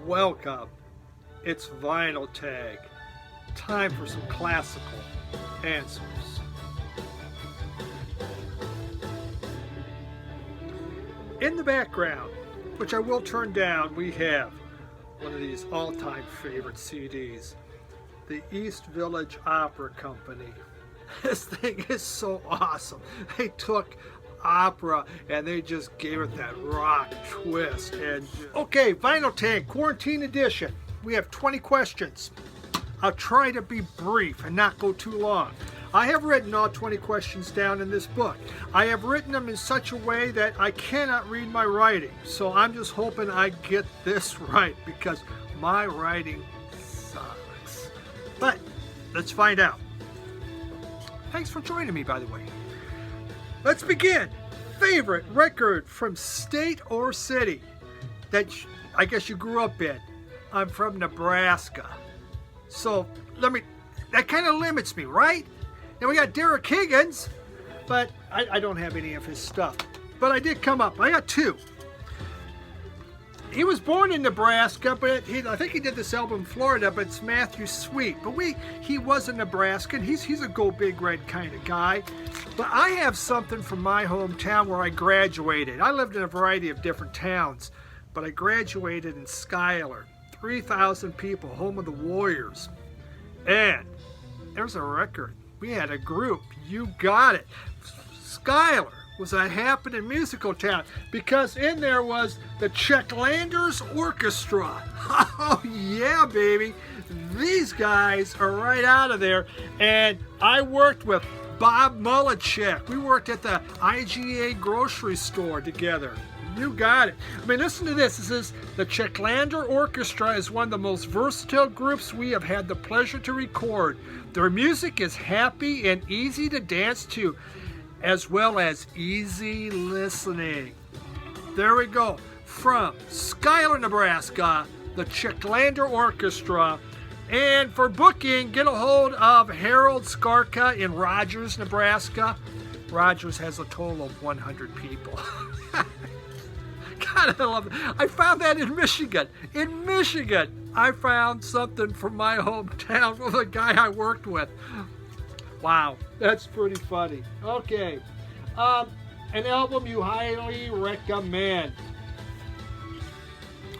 Welcome. It's Vinyl Tag. Time for some classical answers. In the background, which I will turn down, we have one of these all-time favorite CDs, the East Village Opera Company. This thing is so awesome. They took opera and they just gave it that rock twist. And okay, Vinyl Tag Quarantine Edition. We have 20 questions. I'll try to be brief and not go too long. I have written all 20 questions down in this book. I have written them in such a way that I cannot read my writing. So I'm just hoping I get this right because my writing sucks. But let's find out. Thanks for joining me, by the way. Let's begin. Favorite record from state or city that I guess you grew up in. I'm from Nebraska. So that kind of limits me, right? Now we got Derek Higgins, but I don't have any of his stuff. But I did come up. I got two. He was born in Nebraska, but I think he did this album in Florida, but it's Matthew Sweet. But he was a Nebraskan. He's a Go Big Red kind of guy. But I have something from my hometown where I graduated. I lived in a variety of different towns, but I graduated in Schuyler. 3,000 people, home of the Warriors. And there's a record. We had a group. You got it. Schuyler was a happening musical town because in there was the Checklanders Orchestra. Oh yeah, baby. These guys are right out of there. And I worked with Bob Mullichek. We worked at the IGA grocery store together. You got it. I mean, listen to this. This is the Checklander Orchestra is one of the most versatile groups we have had the pleasure to record. Their music is happy and easy to dance to, as well as easy listening. There we go. From Schuyler, Nebraska, the Checklander Orchestra. And for booking, get a hold of Harold Skarka in Rogers, Nebraska. Rogers has a total of 100 people. God, I love it. I found that in Michigan. In Michigan, I found something from my hometown with a guy I worked with. Wow, that's pretty funny. Okay, an album you highly recommend.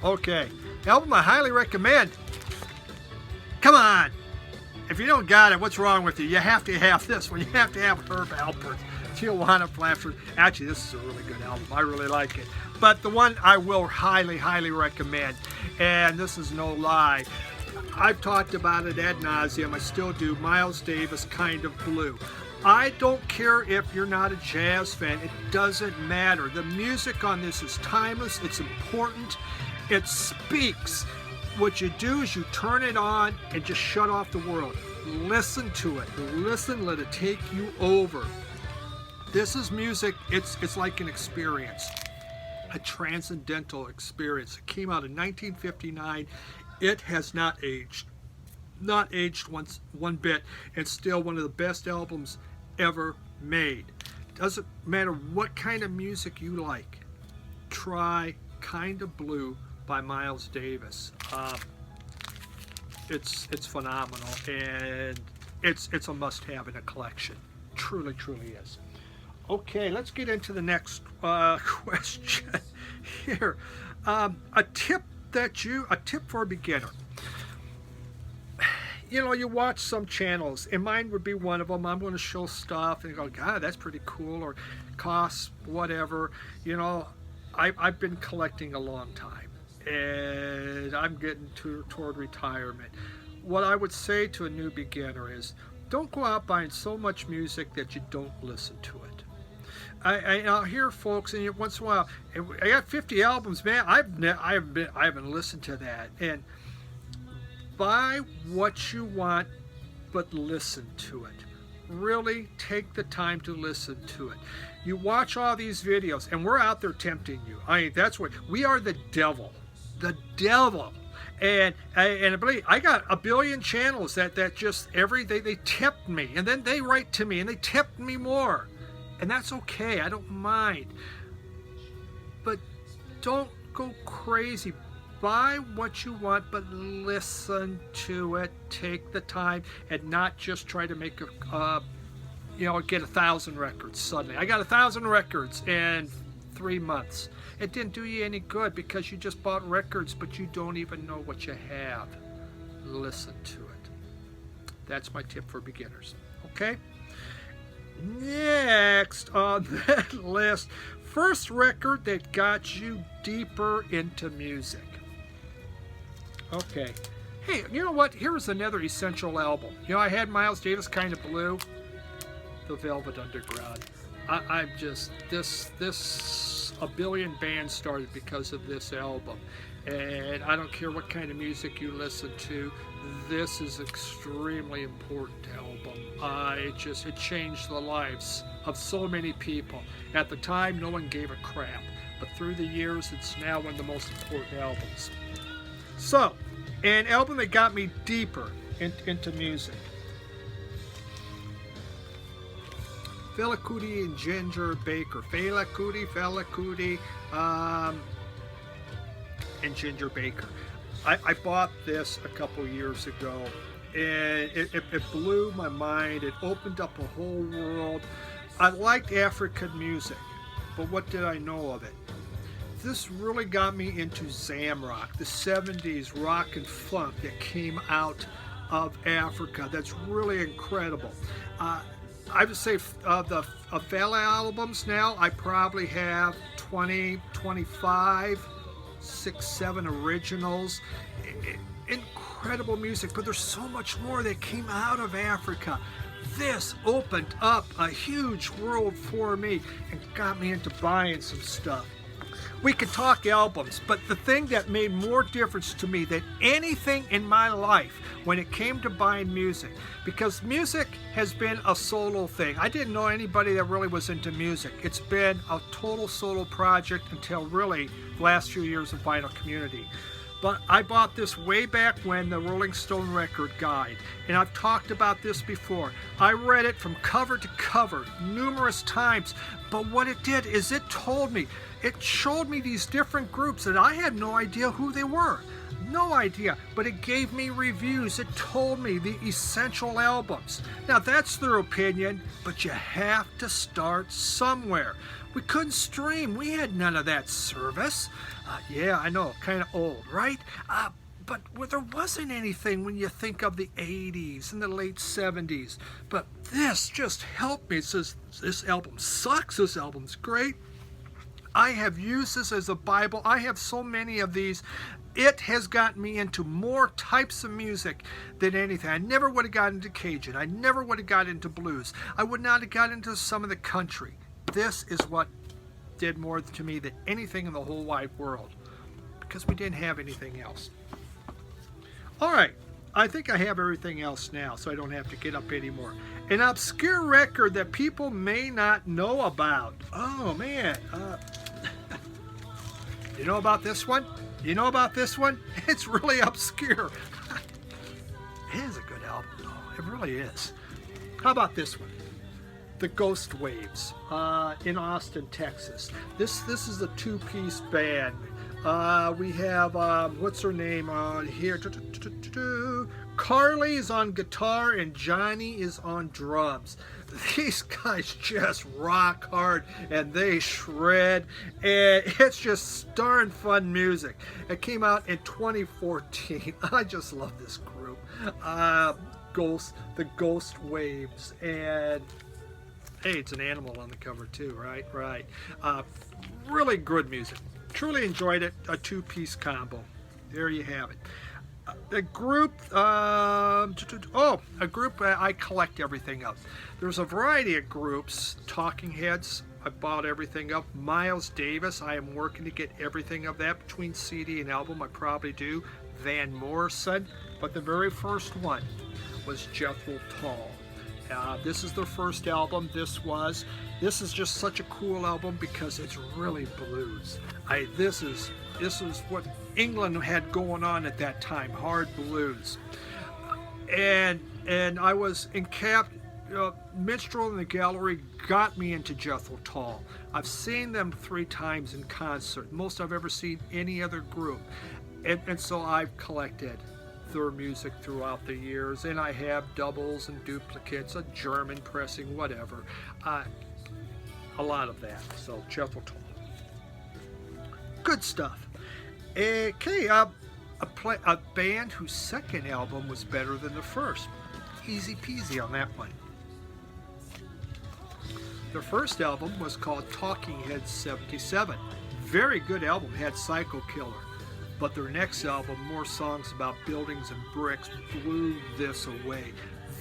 Okay, album I highly recommend. Come on. If you don't got it, what's wrong with you? You have to have this one. You have to have Herb Alpert. Tijuana Flappers. Actually, this is a really good album. I really like it. But the one I will highly, highly recommend, and this is no lie, I've talked about it ad nauseum, I still do, Miles Davis, Kind of Blue. I don't care if you're not a jazz fan. It doesn't matter. The music on this is timeless. It's important. It speaks. What you do is you turn it on and just shut off the world. Listen to it. Listen, let it take you over. This is music. It's like an experience. A transcendental experience. It came out in 1959. It has not aged. Not aged one bit. It's still one of the best albums ever made. Doesn't matter what kind of music you like. Try Kind of Blue by Miles Davis. It's phenomenal, and it's a must-have in a collection. Truly, truly is. Okay, let's get into the next question here. A tip for a beginner. You know, you watch some channels, and mine would be one of them. I'm going to show stuff, and you go, God, that's pretty cool, or costs whatever. You know, I've been collecting a long time, and I'm getting toward retirement. What I would say to a new beginner is, don't go out buying so much music that you don't listen to it. I'll hear folks, and once in a while, I got 50 albums, man. I haven't listened to that. And buy what you want, but listen to it. Really take the time to listen to it. You watch all these videos, and we're out there tempting you. I mean, that's what we are. The devil. And I believe I got a billion channels that just every day they tempt me, and then they write to me and they tempt me more. And that's okay, I don't mind. But don't go crazy buy what you want, but listen to it. Take the time and not just try to make get 1,000 records suddenly. I got 1,000 records in 3 months. It didn't do you any good because you just bought records, but you don't even know what you have. Listen to it. That's my tip for beginners. Okay? Next on that list, first record that got you deeper into music. Okay. Hey, you know what? Here's another essential album. I had Miles Davis, Kind of Blue, The Velvet Underground. I'm just, a billion bands started because of this album. And I don't care what kind of music you listen to, this is extremely important album. It changed the lives of so many people. At the time, no one gave a crap. But through the years, it's now one of the most important albums. So, an album that got me deeper into music. Fela Kuti and Ginger Baker. Fela Kuti, and Ginger Baker. I bought this a couple years ago, and it blew my mind. It opened up a whole world. I liked African music, but what did I know of it? This really got me into Zamrock, the 70s rock and funk that came out of Africa. That's really incredible. I would say of the Fela albums now, I probably have 20, 25, 6, 7 originals. Incredible music, but there's so much more that came out of Africa. This opened up a huge world for me and got me into buying some stuff. We could talk albums, but the thing that made more difference to me than anything in my life when it came to buying music, because music has been a solo thing. I didn't know anybody that really was into music. It's been a total solo project until really the last few years of Vinyl Community. But I bought this way back when, the Rolling Stone Record Guide, and I've talked about this before. I read it from cover to cover numerous times, but what it did is it showed me these different groups that I had no idea who they were. No idea, but it gave me reviews. It told me the essential albums. Now that's their opinion, but you have to start somewhere. We couldn't stream. We had none of that service. Yeah, I know, kind of old, right? But there wasn't anything when you think of the 80s and the late 70s. But this just helped me. It says, this album sucks, this album's great. I have used this as a Bible. I have so many of these. It has gotten me into more types of music than anything. I never would have got into Cajun. I never would have got into blues. I would not have got into some of the country. This is what did more to me than anything in the whole wide world, because we didn't have anything else. All right, I think I have everything else now, so I don't have to get up anymore. An obscure record that people may not know about. Oh man, you know about this one? You know about this one? It's really obscure. It is a good album, though. It really is. How about this one? The Ghost Waves in Austin, Texas. This is a two-piece band. We have, what's her name here? Carly is on guitar and Johnny is on drums. These guys just rock hard and they shred, and it's just darn fun music. It came out in 2014. I just love this group. The Ghost Waves, and hey, it's an animal on the cover too, right? Right. Really good music. Truly enjoyed it. A two-piece combo. There you have it. A group, I collect everything up. There's a variety of groups. Talking Heads, I bought everything up. Miles Davis, I am working to get everything of that between CD and album. I probably do. Van Morrison, but the very first one was Jethro Tull. This is their first album. This is just such a cool album because it's really blues. This is what England had going on at that time, hard blues. And I was in Minstrel in the Gallery got me into Jethro Tull. I've seen them 3 times in concert, most I've ever seen any other group. And so I've collected their music throughout the years, and I have doubles and duplicates, a German pressing, whatever. A lot of that. So Jeff will talk. Good stuff. Okay, a band whose second album was better than the first. Easy peasy on that one. Their first album was called Talking Heads 77. Very good album, had Psycho Killer. But their next album, more songs about buildings and bricks, blew this away.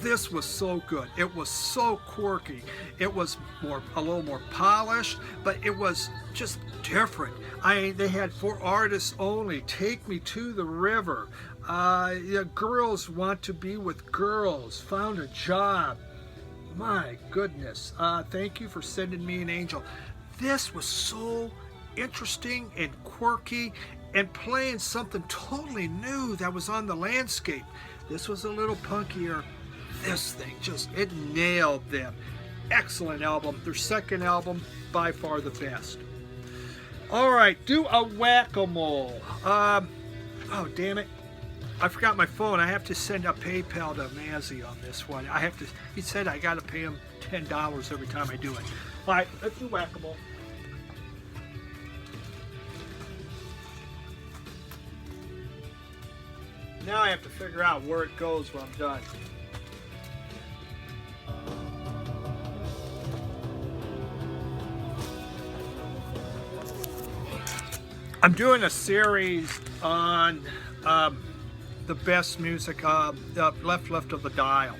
This was so good. It was so quirky. It was a little more polished, but it was just different. They had for artists only. Take Me to the River. Girls Want to Be with Girls. Found a Job. My goodness. Thank You for Sending Me an Angel. This was so interesting and quirky and playing something totally new that was on the landscape. This was a little punkier. This thing it nailed them. Excellent album. Their second album, by far the best. All right, do a whack-a-mole. Oh, damn it. I forgot my phone. I have to send a PayPal to Mazzy on this one. He said I got to pay him $10 every time I do it. All right, let's do whack-a-mole. Now I have to figure out where it goes when I'm done. I'm doing a series on the best music, left of the dial,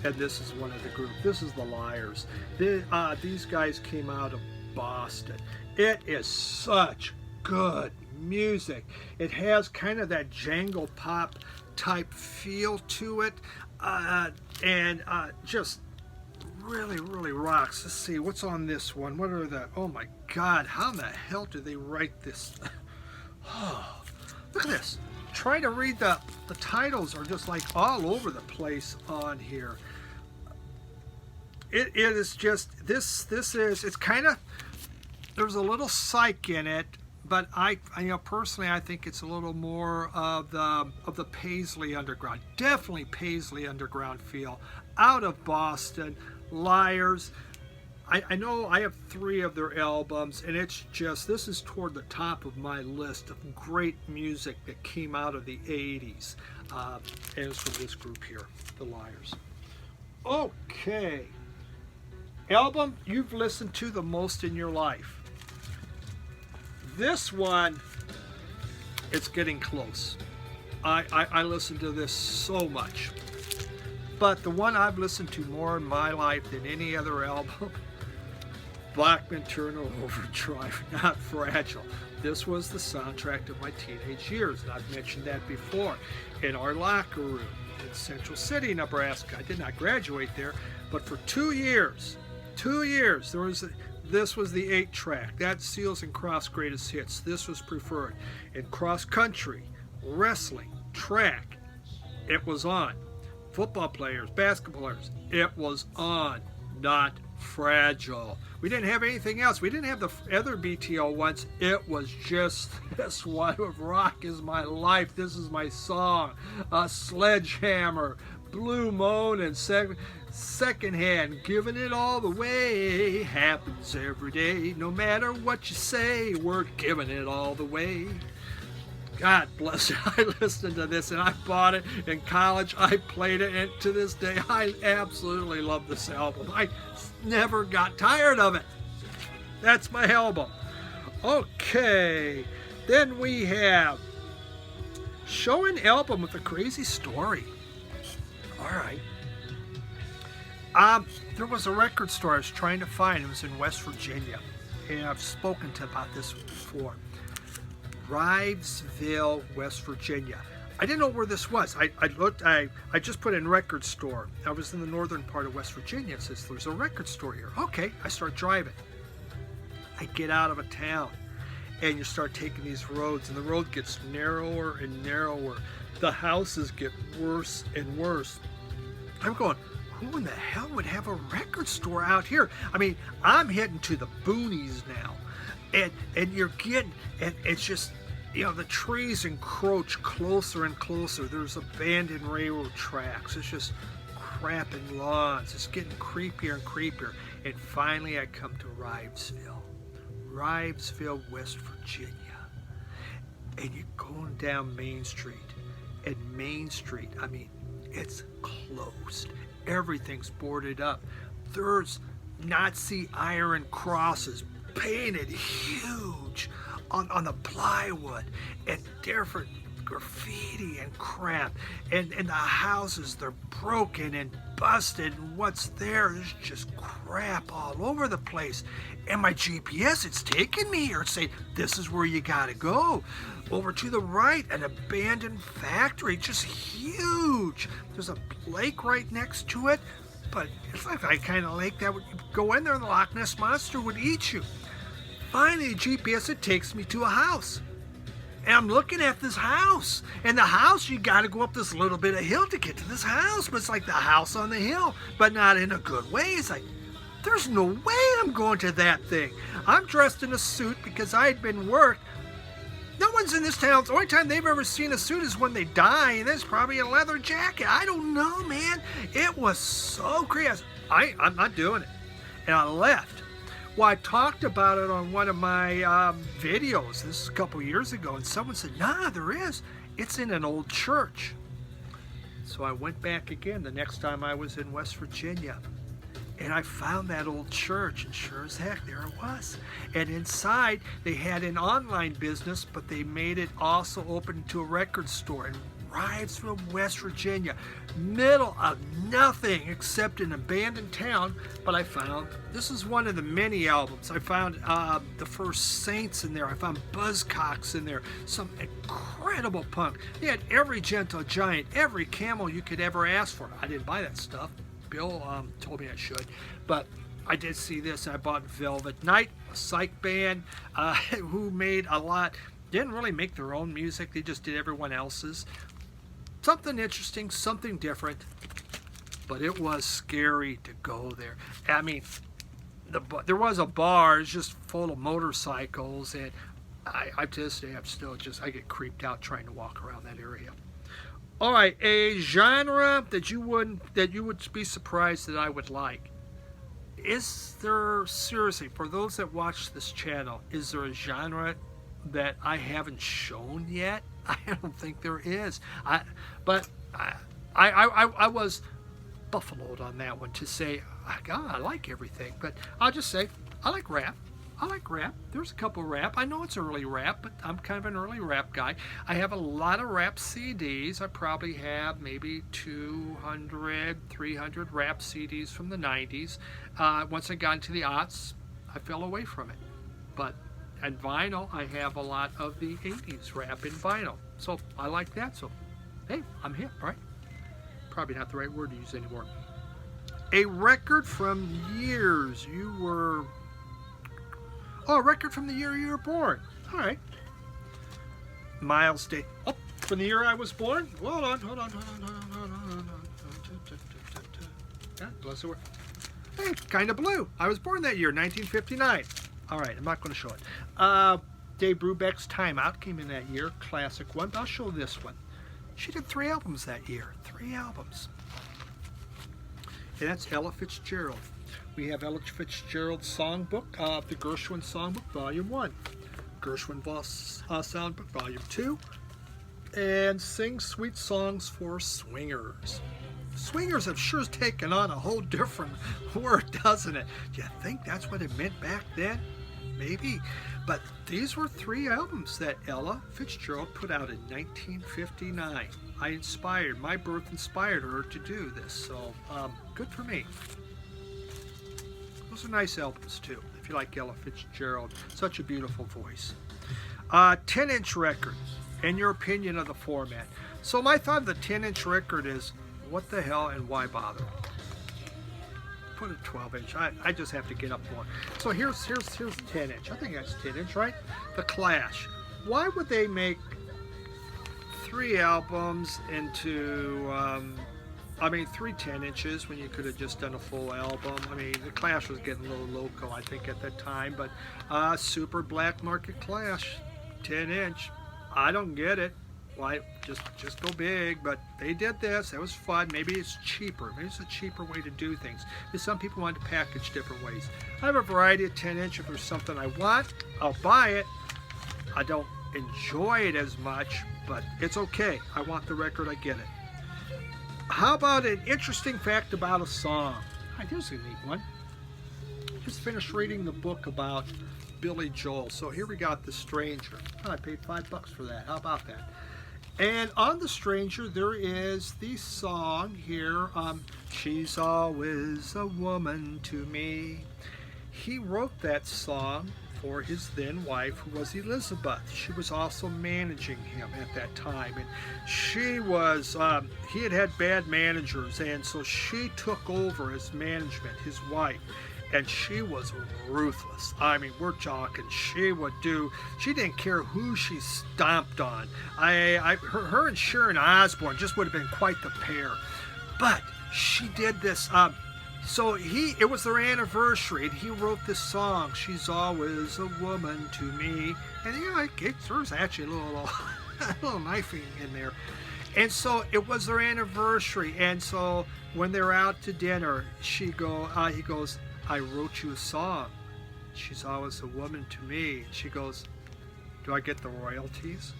and this is one of the group. This is the Liars. These guys came out of Boston. It is such good music. It has kind of that jangle pop type feel to it, and just really rocks. Let's see what's on this one. What are the, oh my god, how in the hell did they write this? Oh, look at this. Try to read the titles are just like all over the place on here. It is just it's kind of, there's a little psych in it, but I personally I think it's a little more of the Paisley Underground. Definitely Paisley Underground feel. Out of Boston. Liars. I know I have 3 of their albums, and it's just, this is toward the top of my list of great music that came out of the 80s. And it's from this group here, the Liars. Okay. Album you've listened to the most in your life. This one, it's getting close. I listen to this so much. But the one I've listened to more in my life than any other album, Blackman Turner Overdrive, Not Fragile. This was the soundtrack of my teenage years, and I've mentioned that before. In our locker room in Central City, Nebraska. I did not graduate there, but for 2 years, this was the 8-track. That Seals and Cross Greatest Hits. This was preferred. In cross country, wrestling, track, it was on. Football players, basketball players, it was on. Not Fragile. We didn't have anything else. We didn't have the other BTO ones. It was just this one of Rock Is My Life. This is my song. Sledgehammer, Blue Moon, and Secondhand. Giving it all the way. Happens every day. No matter what you say, we're giving it all the way. God bless you. I listened to this and I bought it in college. I played it, and to this day I absolutely love this album. I never got tired of it. That's my album. Okay, then we have Show an Album with a Crazy Story. All right. There was a record store I was trying to find. It was in West Virginia, and I've spoken to about this before. Rivesville, West Virginia. I didn't know where this was. I looked, I just put in record store. I was in the northern part of West Virginia. It says there's a record store here. Okay, I start driving. I get out of a town, and you start taking these roads, and the road gets narrower and narrower. The houses get worse and worse. I'm going, who in the hell would have a record store out here? I mean, I'm heading to the boonies now. And you're getting, and it's just, the trees encroach closer and closer. There's abandoned railroad tracks. It's just crapping lawns. It's getting creepier and creepier. And finally I come to Rivesville, West Virginia. And you're going down Main Street. And Main Street, I mean, it's closed. Everything's boarded up. There's Nazi iron crosses painted huge on the plywood, and different graffiti and crap, and the houses, they're broken and busted, and what's there's just crap all over the place. And my GPS, it's taking me here. It's saying, this is where you gotta go. Over to the right, an abandoned factory, just huge. There's a lake right next to it, but it's like that kind of lake that would go in there and the Loch Ness Monster would eat you. Finally, GPS, it takes me to a house. And I'm looking at this house. And the house, you got to go up this little bit of hill to get to this house. But it's like the house on the hill, but not in a good way. It's like, there's no way I'm going to that thing. I'm dressed in a suit because I had been worked. No one's in this town. The only time they've ever seen a suit is when they die, and there's probably a leather jacket. I don't know, man. It was so crazy. I'm not doing it. And I left. Well, I talked about it on one of my videos. This is a couple years ago, and someone said, nah, there is. It's in an old church. So I went back again the next time I was in West Virginia. And I found that old church, and sure as heck, there it was. And inside, they had an online business, but they made it also open to a record store in Rivesville, West Virginia. Middle of nothing except an abandoned town. But I found, this is one of the many albums. I found the First Saints in there. I found Buzzcocks in there. Some incredible punk. They had every Gentle Giant, every Camel you could ever ask for. I didn't buy that stuff. Bill told me I should, but I did see this. I bought Velvet Night, a psych band who made a lot. Didn't really make their own music. They just did everyone else's. Something interesting, something different, but it was scary to go there. I mean, there was a bar. It's just full of motorcycles, and I get creeped out trying to walk around that area. All right, a genre that you would be surprised that I would like. Is there, seriously, for those that watch this channel, is there a genre that I haven't shown yet? I don't think there is. I was buffaloed on that one to say, God, I like everything, but I'll just say I like rap. I like rap. There's a couple rap. I know it's early rap, but I'm kind of an early rap guy. I have a lot of rap CDs. I probably have maybe 200, 300 rap CDs from the 90s. Once I got into the aughts, I fell away from it. But and vinyl, I have a lot of the 80s rap in vinyl. So I like that. So, hey, I'm hip, right? Probably not the right word to use anymore. A record from years you were... Oh, a record from the year you were born. All right. Miles Day. Oh, from the year I was born? Hold on. Hey, kind of blue. I was born that year, 1959. All right, I'm not going to show it. Dave Brubeck's Time Out came in that year. Classic one. I'll show this one. She did 3 albums that year. 3 albums. And that's Ella Fitzgerald. We have Ella Fitzgerald's songbook, the Gershwin Songbook, Volume 1. Gershwin Songbook, Volume 2. And Sing Sweet Songs for Swingers. Swingers have sure taken on a whole different word, doesn't it? Do you think that's what it meant back then? Maybe. But these were 3 albums that Ella Fitzgerald put out in 1959. My birth inspired her to do this, so good for me. Those are nice albums too, if you like Ella Fitzgerald. Such a beautiful voice. 10-inch record, and your opinion of the format. So my thought of the 10-inch record is, what the hell and why bother? Put a 12-inch. I just have to get up one. So here's 10-inch. I think that's 10-inch, right? The Clash. Why would they make 3 albums into... 3 10-inches when you could have just done a full album. I mean, the Clash was getting a little local, I think, at that time, but super black market Clash, 10-inch. I don't get it. Why just go big? But they did this. It was fun. Maybe it's cheaper. Maybe it's a cheaper way to do things. Because some people want to package different ways. I have a variety of 10-inch. If there's something I want, I'll buy it. I don't enjoy it as much, but it's okay. I want the record. I get it. How about an interesting fact about a song? Here's a neat one. Just finished reading the book about Billy Joel. So here we got The Stranger. Oh, I paid $5 for that. How about that? And on The Stranger, there is the song here, She's Always a Woman to Me. He wrote that song for his then wife, who was Elizabeth. She was also managing him at that time. And she was, he had bad managers, and so she took over as management, his wife. And she was ruthless. I mean, we're talking, she didn't care who she stomped on. Her and Sharon Osbourne just would have been quite the pair. But she did this, so it was their anniversary, and he wrote this song, She's Always a Woman to Me. And there's actually a little knifing in there. And so it was their anniversary, and so when they're out to dinner, he goes, I wrote you a song. She's always a woman to me. And she goes, do I get the royalties?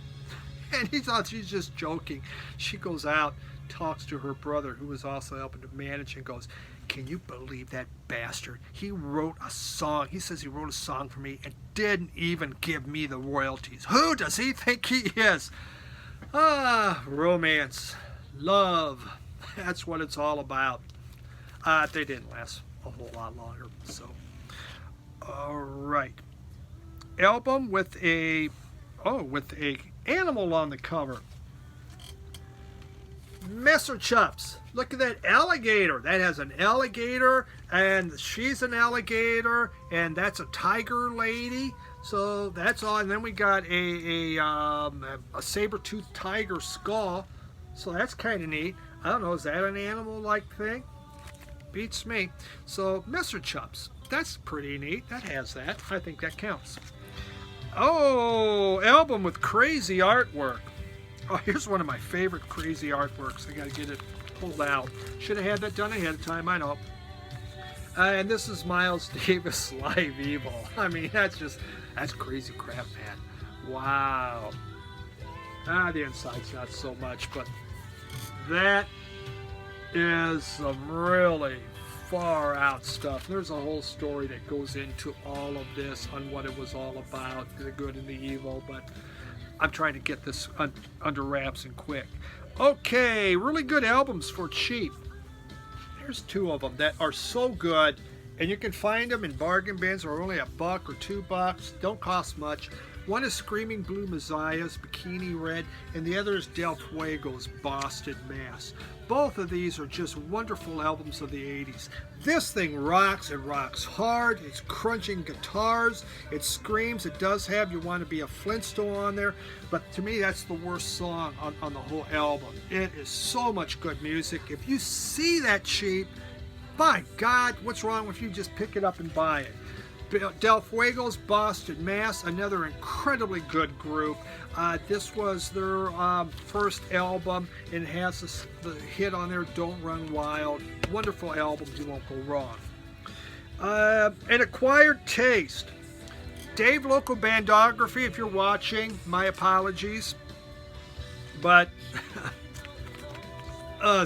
And he thought she's just joking. She goes out, talks to her brother, who was also helping to manage, and goes, can you believe that bastard? He wrote a song. He says he wrote a song for me and didn't even give me the royalties. Who does he think he is? Romance, love. That's what it's all about. They didn't last a whole lot longer. So, all right. Album with a animal on the cover. Messer Chuffs. Look at that alligator. That has an alligator, and she's an alligator, and that's a tiger lady. So that's all. And then we got a saber-toothed tiger skull. So that's kind of neat. I don't know, is that an animal-like thing? Beats me. So Messer Chuffs. That's pretty neat. That has that. I think that counts. Oh, album with crazy artwork. Oh, here's one of my favorite crazy artworks. I got to get it pulled out. Should have had that done ahead of time, I know. And this is Miles Davis Live Evil. I mean, that's crazy crap, man. Wow. The inside's not so much, but that is some really far out stuff. There's a whole story that goes into all of this on what it was all about, the good and the evil, but I'm trying to get this under wraps and quick. Okay, really good albums for cheap. Here's two of them that are so good, and you can find them in bargain bins or only $1 or $2. Don't cost much. One is Screaming Blue Messiah's Bikini Red, and the other is Del Fuego's Boston Mass. Both of these are just wonderful albums of the 80s. This thing rocks. It rocks hard. It's crunching guitars. It screams. It does have You Want to Be a Flintstone on there, but to me that's the worst song on the whole album. It is so much good music. If you see that cheap, by God, what's wrong with you? Just pick it up and buy it. Del Fuego's Boston Mass, another incredibly good group. This was their first album, and it has the hit on there, Don't Run Wild. Wonderful albums, you won't go wrong. An Acquired Taste. Dave, local bandography, if you're watching, my apologies. But,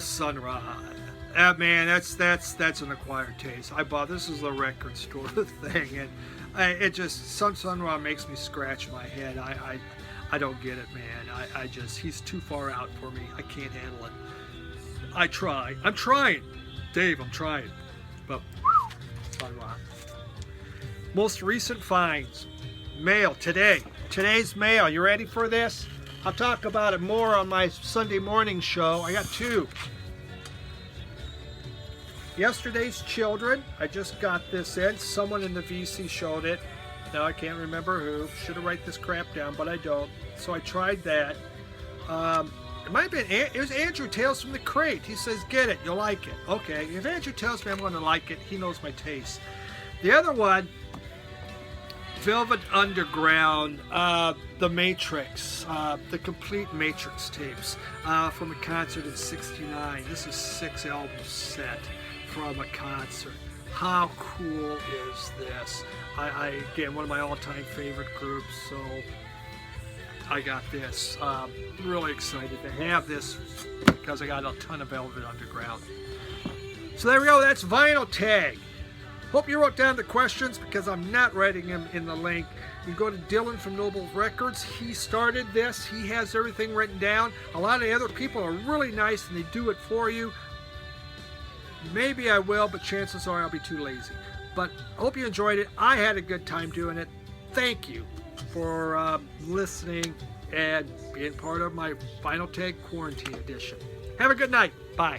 Sunrise. Man, that's an acquired taste. I bought this is a record store thing, and it just Sun Ra makes me scratch my head. I don't get it, man. He's too far out for me. I can't handle it. I'm trying, Dave. I'm trying, but Sun Ra. Most recent finds, mail today. Today's mail. You ready for this? I'll talk about it more on my Sunday morning show. I got two. Yesterday's Children. I just got this in. Someone in the VC showed it. Now I can't remember who. Should have write this crap down, but I don't. So I tried that. It might have been, it was Andrew Tales from the Crate. He says, get it, you'll like it. Okay, if Andrew tells me I'm going to like it, he knows my taste. The other one, Velvet Underground, The Matrix, the complete Matrix tapes from a concert in '69. This is 6 album set from a concert. How cool is this? Again, one of my all-time favorite groups, so I got this. Really excited to have this because I got a ton of Velvet Underground. So there we go, that's Vinyl Tag. Hope you wrote down the questions because I'm not writing them in the link. You go to Dylan from Noble Records. He started this. He has everything written down. A lot of the other people are really nice and they do it for you. Maybe I will, but chances are I'll be too lazy. But hope you enjoyed it. I had a good time doing it. Thank you for listening and being part of my Vinyl Tag Quarantine Edition. Have a good night. Bye.